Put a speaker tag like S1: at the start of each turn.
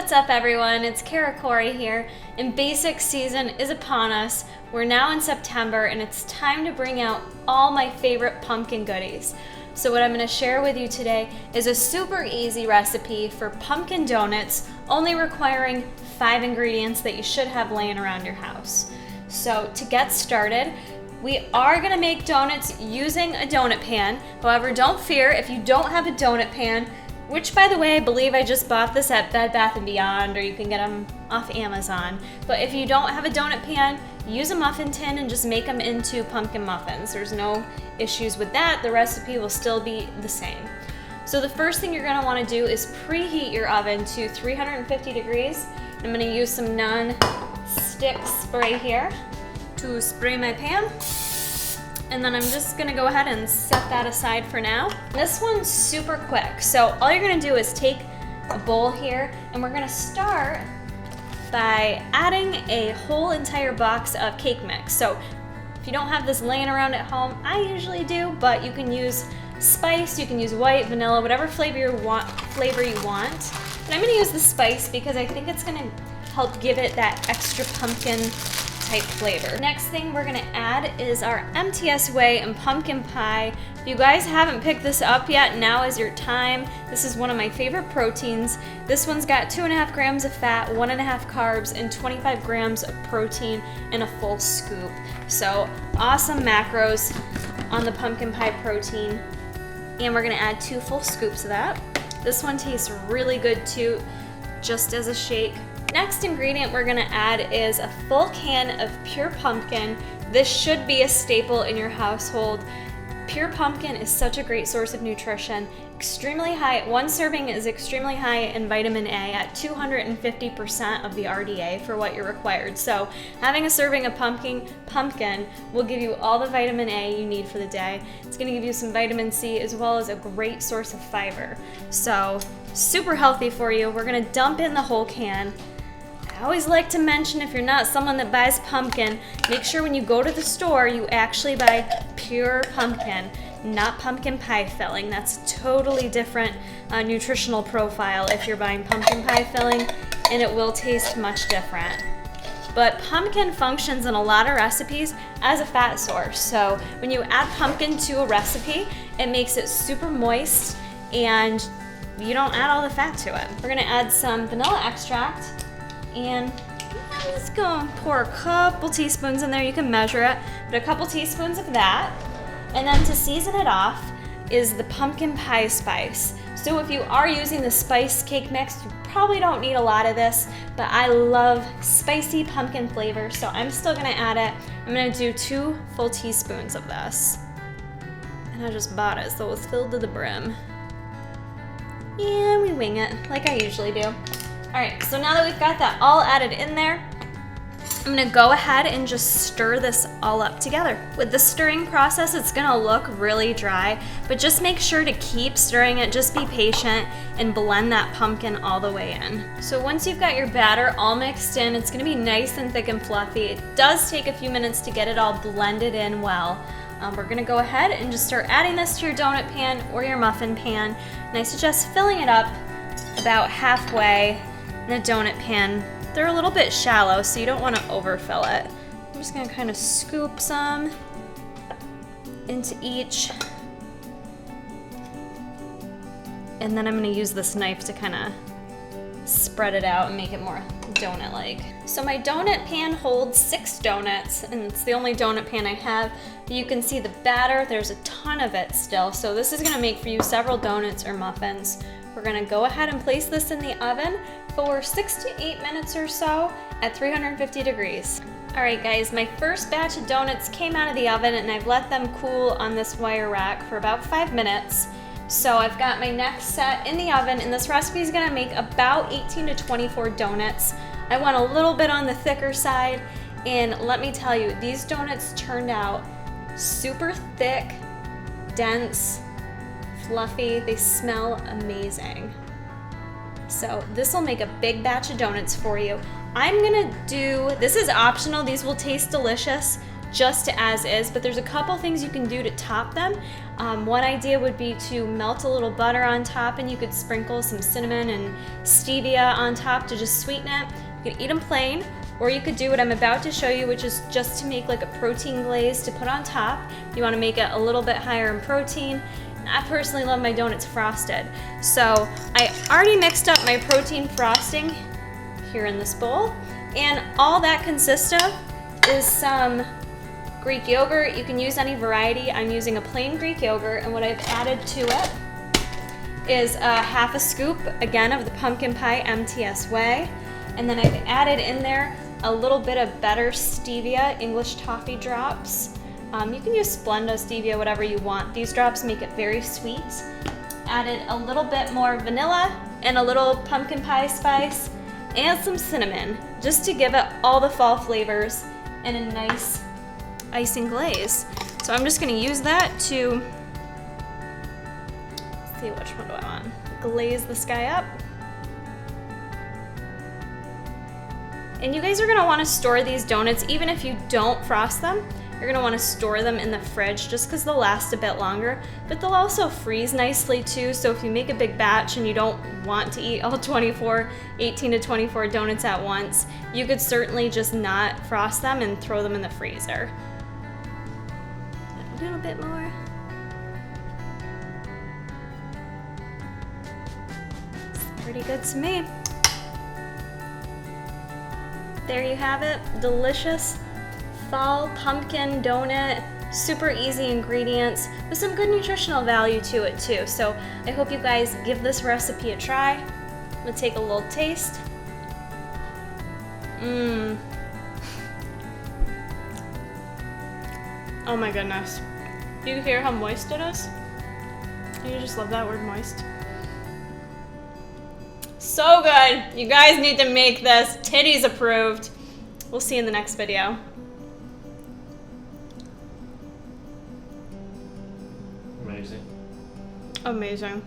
S1: What's up everyone, it's Kara Corey here, and basic season is upon us. We're now in September and it's time to bring out all my favorite pumpkin goodies. So what I'm going to share with you today is a super easy recipe for pumpkin donuts, only requiring 5 ingredients that you should have laying around your house. So to get started, we are going to make donuts using a donut pan. However, don't fear if you don't have a donut pan, which, by the way, I believe I just bought this at Bed Bath & Beyond, or you can get them off Amazon. But if you don't have a donut pan, use a muffin tin and just make them into pumpkin muffins. There's no issues with that. The recipe will still be the same. So the first thing you're going to want to do is preheat your oven to 350 degrees. I'm going to use some non-stick spray here to spray my pan. And then I'm just gonna go ahead and set that aside for now. This one's super quick. So all you're gonna do is take a bowl here and we're gonna start by adding a whole entire box of cake mix. So if you don't have this laying around at home, I usually do, but you can use spice, you can use white, vanilla, whatever flavor you want. But I'm gonna use the spice because I think it's gonna help give it that extra pumpkin type flavor. Next thing we're gonna add is our MTS Whey and pumpkin pie. If you guys haven't picked this up yet, now is your time. This is one of my favorite proteins. This one's got 2.5 grams of fat, 1.5 carbs, and 25 grams of protein in a full scoop. So awesome macros on the pumpkin pie protein. And we're gonna add 2 full scoops of that. This one tastes really good too, just as a shake. Next ingredient we're gonna add is a full can of pure pumpkin. This should be a staple in your household. Pure pumpkin is such a great source of nutrition. Extremely high, one serving is extremely high in vitamin A at 250% of the RDA for what you're required. So having a serving of pumpkin will give you all the vitamin A you need for the day. It's gonna give you some vitamin C as well as a great source of fiber. So super healthy for you. We're gonna dump in the whole can. I always like to mention, if you're not someone that buys pumpkin, make sure when you go to the store you actually buy pure pumpkin, not pumpkin pie filling. That's a totally different nutritional profile if you're buying pumpkin pie filling, and it will taste much different. But pumpkin functions in a lot of recipes as a fat source. So when you add pumpkin to a recipe, it makes it super moist and you don't add all the fat to it. We're gonna add some vanilla extract. And I'm just gonna pour a couple teaspoons in there. You can measure it, but a couple teaspoons of that. And then to season it off is the pumpkin pie spice. So if you are using the spice cake mix, you probably don't need a lot of this, but I love spicy pumpkin flavor, so I'm still gonna add it. I'm gonna do 2 full teaspoons of this. And I just bought it, so it was filled to the brim. And we wing it, like I usually do. All right, so now that we've got that all added in there, I'm gonna go ahead and just stir this all up together. With the stirring process, it's gonna look really dry, but just make sure to keep stirring it, just be patient and blend that pumpkin all the way in. So once you've got your batter all mixed in, it's gonna be nice and thick and fluffy. It does take a few minutes to get it all blended in well. We're gonna go ahead and just start adding this to your donut pan or your muffin pan. And I suggest filling it up about halfway. In the donut pan, they're a little bit shallow, so you don't want to overfill it. I'm just going to kind of scoop some into each. And then I'm going to use this knife to kind of spread it out and make it more donut-like. So my donut pan holds 6 donuts, and it's the only donut pan I have. You can see the batter, there's a ton of it still, so this is going to make for you several donuts or muffins. We're gonna go ahead and place this in the oven for 6 to 8 minutes or so at 350 degrees. All right guys, my first batch of donuts came out of the oven and I've let them cool on this wire rack for about 5 minutes. So I've got my next set in the oven, and this recipe is gonna make about 18 to 24 donuts. I went a little bit on the thicker side, and let me tell you, these donuts turned out super thick, dense, fluffy. They smell amazing. So this will make a big batch of donuts for you. I'm gonna do, this is optional, these will taste delicious. just as is, but there's a couple things you can do to top them. One idea would be to melt a little butter on top, and you could sprinkle some cinnamon and stevia on top to just sweeten it. You could eat them plain, or you could do what I'm about to show you, which is just to make like a protein glaze to put on top. You want to make it a little bit higher in protein. I personally love my donuts frosted. So I already mixed up my protein frosting here in this bowl, and all that consists of is some Greek yogurt. You can use any variety. I'm using a plain Greek yogurt, and what I've added to it is half a scoop, again, of the pumpkin pie MTS Way, and then I've added in there a little bit of better stevia, English toffee drops. You can use Splenda, stevia, whatever you want. These drops make it very sweet. Added a little bit more vanilla and a little pumpkin pie spice and some cinnamon, just to give it all the fall flavors and a nice icing glaze. So I'm just gonna use that to, let's see, which one do I want? Glaze this guy up. And you guys are gonna wanna store these donuts, even if you don't frost them. You're gonna wanna store them in the fridge just because they'll last a bit longer, but they'll also freeze nicely too. So if you make a big batch and you don't want to eat all 18 to 24 donuts at once, you could certainly just not frost them and throw them in the freezer. A little bit more. It's pretty good to me. There you have it, delicious fall pumpkin donut, super easy ingredients with some good nutritional value to it too. So I hope you guys give this recipe a try. I'm gonna take a little taste. Oh my goodness. Do you hear how moist it is? You just love that word, moist. So good. You guys need to make this. Titties approved. We'll see you in the next video.
S2: Amazing.
S1: Amazing.